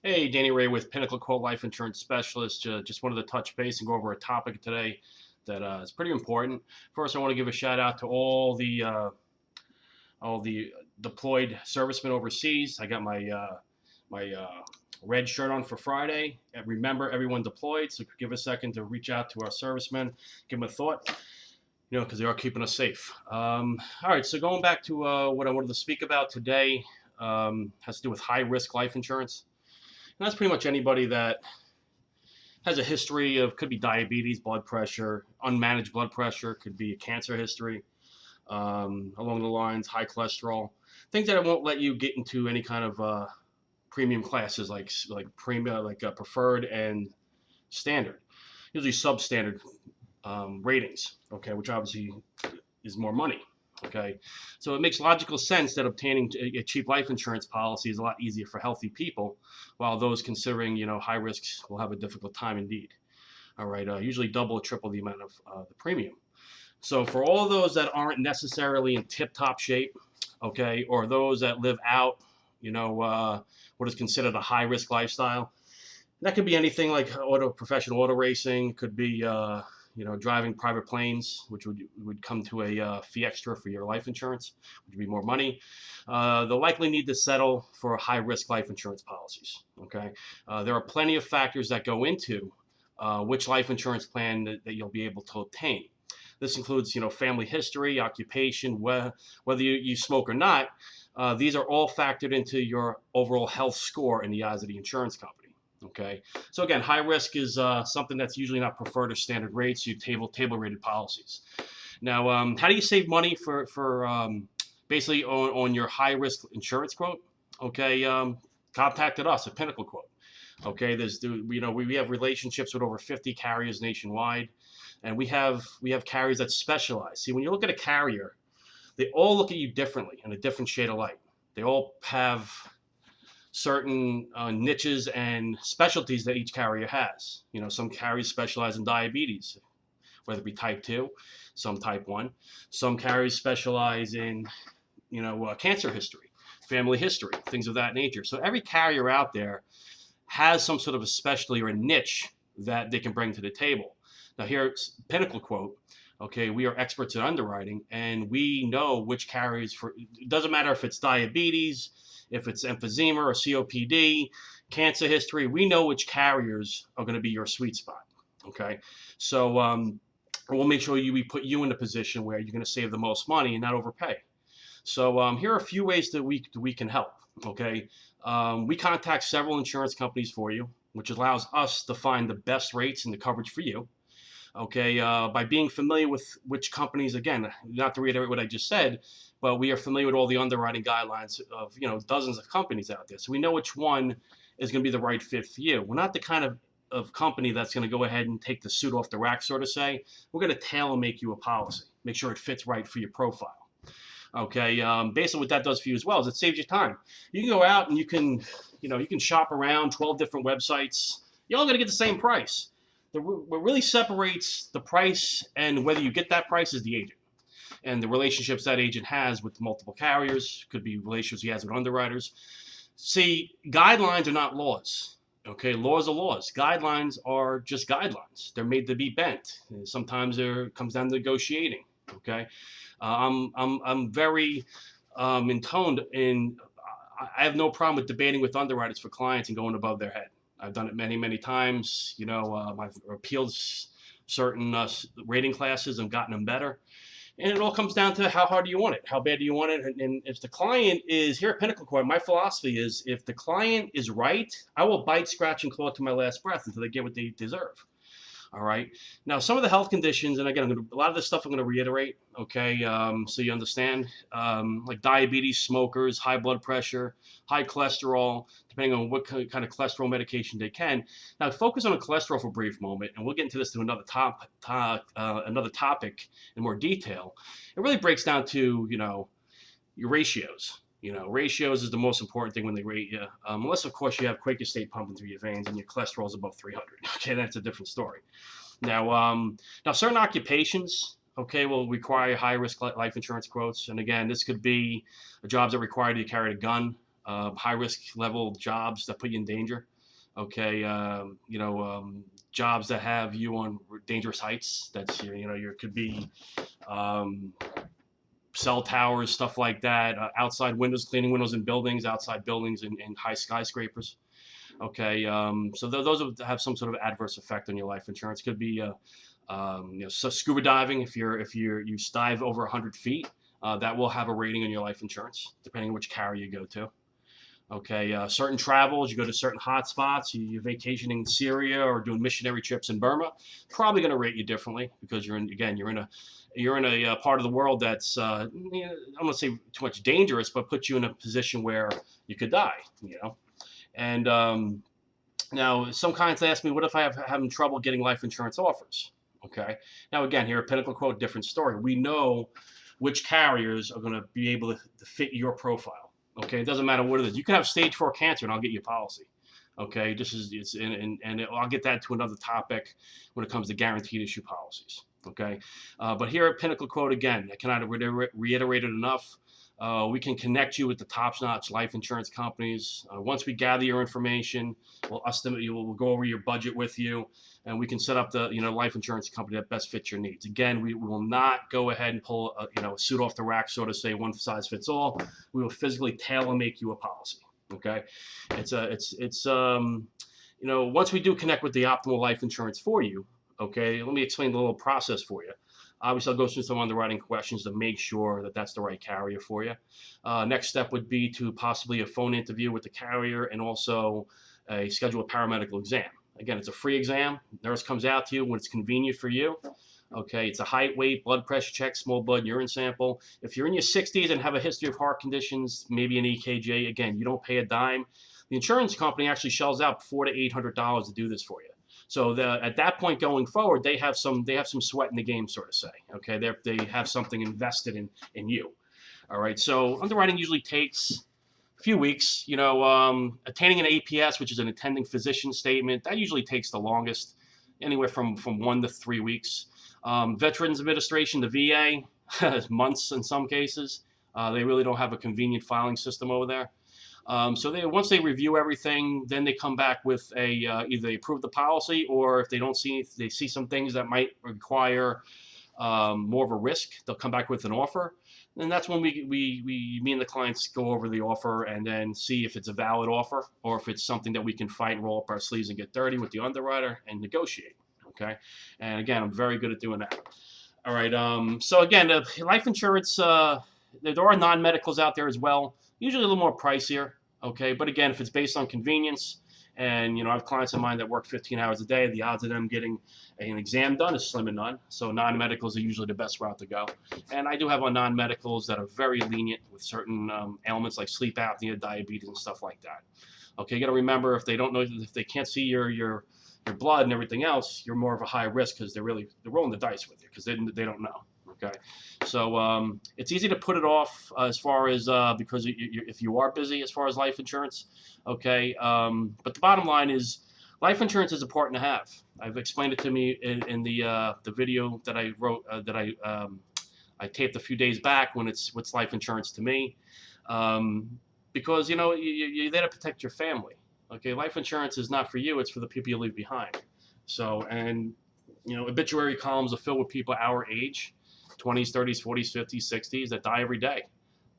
Hey, Danny Ray with PinnacleQuote Life Insurance Specialist. Just wanted to touch base and go over a topic today that is pretty important. First, I want to give a shout out to all the deployed servicemen overseas. I got my red shirt on for Friday. And remember, everyone deployed. So give a second to reach out to our servicemen, give them a thought. Because they are keeping us safe. All right, so going back to what I wanted to speak about today has to do with high risk life insurance. And that's pretty much anybody that has a history of, could be diabetes, blood pressure, unmanaged blood pressure, could be a cancer history, along the lines, high cholesterol, things that won't let you get into any kind of premium classes like premium, like preferred and standard, usually substandard ratings. Okay, which obviously is more money. Okay, so it makes logical sense that obtaining a cheap life insurance policy is a lot easier for healthy people, while those considering high risks will have a difficult time indeed. All right, usually double or triple the amount of the premium. So for all of those that aren't necessarily in tip-top shape, okay, or those that live out, what is considered a high-risk lifestyle, that could be anything like professional auto racing, could be driving private planes, which would come to a fee extra for your life insurance, which would be more money. They'll likely need to settle for high risk life insurance policies. Okay, there are plenty of factors that go into which life insurance plan that you'll be able to obtain. This includes, family history, occupation, whether you smoke or not. These are all factored into your overall health score in the eyes of the insurance company. Okay, so again, high risk is something that's usually not preferred or standard rates. You table rated policies. Now, how do you save money for basically on your high risk insurance quote? Okay, contacted us at Pinnacle Quote. Okay, we have relationships with over 50 carriers nationwide, and we have carriers that specialize. See, when you look at a carrier, they all look at you differently in a different shade of light. They all have certain niches and specialties that each carrier has. Some carriers specialize in diabetes, whether it be type 2, some type 1. Some carriers specialize in, cancer history, family history, things of that nature. So every carrier out there has some sort of a specialty or a niche that they can bring to the table. Now here at Pinnacle Quote, okay, we are experts in underwriting, and we know which carriers it doesn't matter if it's diabetes, if it's emphysema or COPD, cancer history, we know which carriers are going to be your sweet spot. Okay, so we'll make sure we put you in a position where you're going to save the most money and not overpay. So here are a few ways that we can help. Okay, we contact several insurance companies for you, which allows us to find the best rates and the coverage for you. Okay, by being familiar with which companies, again, not to reiterate what I just said, but we are familiar with all the underwriting guidelines of dozens of companies out there, so we know which one is going to be the right fit for you. We're not the kind of company that's going to go ahead and take the suit off the rack, so to say. We're going to tailor make you a policy, make sure it fits right for your profile. Okay, basically what that does for you as well is it saves you time. You can go out and you can shop around 12 different websites. You're all going to get the same price. What really separates the price and whether you get that price is the agent and the relationships that agent has with multiple carriers. Could be relationships he has with underwriters. See, guidelines are not laws. Okay, laws are laws. Guidelines are just guidelines. They're made to be bent. And sometimes it comes down to negotiating. Okay, I'm very intoned in. I have no problem with debating with underwriters for clients and going above their head. I've done it many, many times. I've appealed certain rating classes and gotten them better. And it all comes down to how hard do you want it? How bad do you want it? And if the client is, here at Pinnacle Court, my philosophy is if the client is right, I will bite, scratch, and claw to my last breath until they get what they deserve. All right. Now, some of the health conditions, and again, a lot of this stuff I'm going to reiterate, okay, so you understand, like diabetes, smokers, high blood pressure, high cholesterol, depending on what kind of cholesterol medication they can. Now, focus on the cholesterol for a brief moment, and we'll get into this to another topic in more detail. It really breaks down to, your ratios. Ratios is the most important thing when they rate you, unless, of course, you have Quaker State pumping through your veins and your cholesterol is above 300. Okay, that's a different story. Now certain occupations, okay, will require high-risk life insurance quotes. And again, this could be jobs that require you to carry a gun, high risk level jobs that put you in danger. Okay, jobs that have you on dangerous heights. That's you could be um, cell towers, stuff like that. Outside windows, cleaning windows in buildings, outside buildings, and high skyscrapers. Okay, so those would have some sort of adverse effect on your life insurance. Could be so scuba diving. If you dive over 100 feet, that will have a rating on your life insurance, depending on which carrier you go to. Okay, certain travels, you go to certain hot spots, you're vacationing in Syria or doing missionary trips in Burma, probably going to rate you differently because you're in a part of the world that's I don't want to say too much dangerous, but puts you in a position where you could die. And now some clients ask me, what if I having trouble getting life insurance offers? Okay, now again, here at PinnacleQuote, different story. We know which carriers are going to be able to fit your profile. Okay, it doesn't matter what it is. You can have stage 4 cancer, and I'll get you a policy. Okay, I'll get that to another topic when it comes to guaranteed issue policies. Okay, but here at PinnacleQuote, again, I cannot reiterate it enough. We can connect you with the top-notch life insurance companies. Once we gather your information, we'll estimate we'll go over your budget with you, and we can set up the life insurance company that best fits your needs. Again, we will not go ahead and pull a suit off the rack, so to say, one size fits all. We will physically tailor make you a policy. Okay, once we do connect with the optimal life insurance for you. Okay, let me explain the little process for you. Obviously, I'll go through some underwriting questions to make sure that that's the right carrier for you. Next step would be to possibly a phone interview with the carrier and also schedule a paramedical exam. Again, it's a free exam. Nurse comes out to you when it's convenient for you. Okay, it's a height, weight, blood pressure check, small blood, urine sample. If you're in your 60s and have a history of heart conditions, maybe an EKG, again, you don't pay a dime. The insurance company actually shells out $400 to $800 to do this for you. So at that point going forward, they have some sweat in the game, sort of say. Okay, they have something invested in you. All right. So underwriting usually takes a few weeks. Attaining an APS, which is an attending physician statement, that usually takes the longest, anywhere from 1 to 3 weeks. Veterans Administration, the VA, months in some cases. They really don't have a convenient filing system over there. So once they review everything, then they come back with either they approve the policy, or if they see some things that might require more of a risk, they'll come back with an offer. And that's when me and the clients go over the offer and then see if it's a valid offer or if it's something that we can fight and roll up our sleeves and get dirty with the underwriter and negotiate. Okay, and again, I'm very good at doing that. All right. So again, life insurance. There are non-medicals out there as well. Usually a little more pricier. Okay, but again, if it's based on convenience, and I have clients of mine that work 15 hours a day, the odds of them getting an exam done is slim and none. So non-medicals are usually the best route to go. And I do have non-medicals that are very lenient with certain ailments like sleep apnea, diabetes, and stuff like that. Okay, you got to remember if they can't see your blood and everything else, you're more of a high risk because they're rolling the dice with you because they don't know. Okay, so it's easy to put it off as far as because if you are busy as far as life insurance. Okay, but the bottom line is life insurance is important to have. I've explained it to me in the video that I wrote that I taped a few days back when it's what's life insurance to me, because you're there to protect your family. Okay, life insurance is not for you; it's for the people you leave behind. So, and obituary columns are filled with people our age. 20s, 30s, 40s, 50s, 60s that die every day.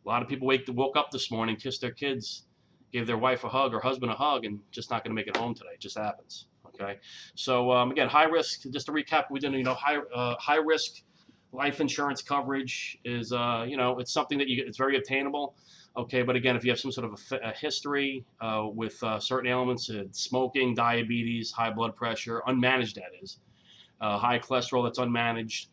A lot of people woke up this morning, kissed their kids, gave their wife a hug or husband a hug, and just not going to make it home today. It just happens. Okay. So again, high risk. Just to recap, we did high risk life insurance coverage is it's something that it's very obtainable. Okay, but again, if you have some sort of a history with certain ailments, smoking, diabetes, high blood pressure, unmanaged that is, high cholesterol that's unmanaged.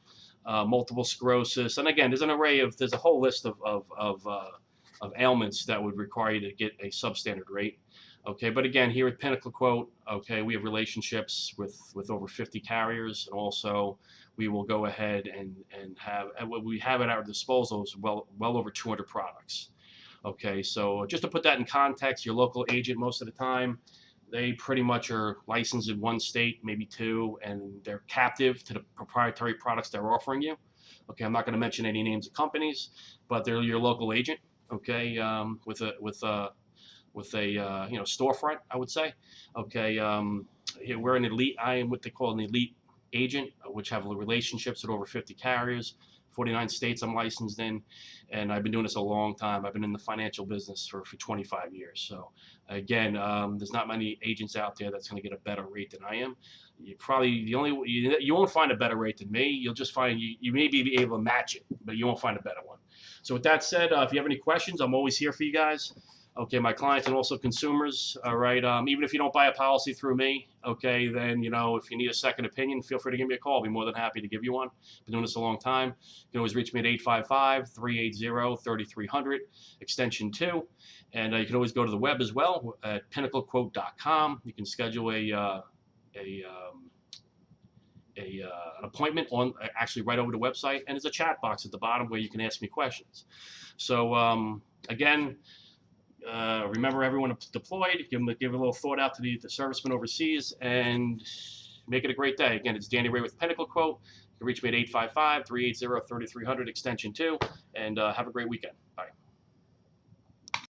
Multiple sclerosis, and again, there's a whole list of ailments that would require you to get a substandard rate. Okay, but again, here at PinnacleQuote, okay, we have relationships with over 50 carriers, and also we will go ahead and what we have at our disposal is well over 200 products. Okay, so just to put that in context, your local agent most of the time, they pretty much are licensed in one state, maybe two, and they're captive to the proprietary products they're offering you. Okay, I'm not going to mention any names of companies, but they're your local agent. Okay, with a with a storefront, I would say. Okay, we're an elite. I am what they call an elite agent, which have relationships with over 50 carriers, 49 states I'm licensed in, and I've been doing this a long time. I've been in the financial business for 25 years. So again, there's not many agents out there that's going to get a better rate than I am. You probably you won't find a better rate than me. You'll just find you may be able to match it, but you won't find a better one. So with that said, if you have any questions, I'm always here for you guys. Okay, my clients and also consumers. All right, even if you don't buy a policy through me, okay, then if you need a second opinion, feel free to give me a call. I'll be more than happy to give you one. Been doing this a long time. You can always reach me at 855-380-3300, extension 2, and you can always go to the web as well at PinnacleQuote.com. You can schedule an appointment on actually right over the website, and there's a chat box at the bottom where you can ask me questions. So again. Remember everyone deployed, give a little thought out to the servicemen overseas, and make it a great day. Again, it's Danny Ray with PinnacleQuote. You can reach me at 855-380-3300, extension 2, and have a great weekend.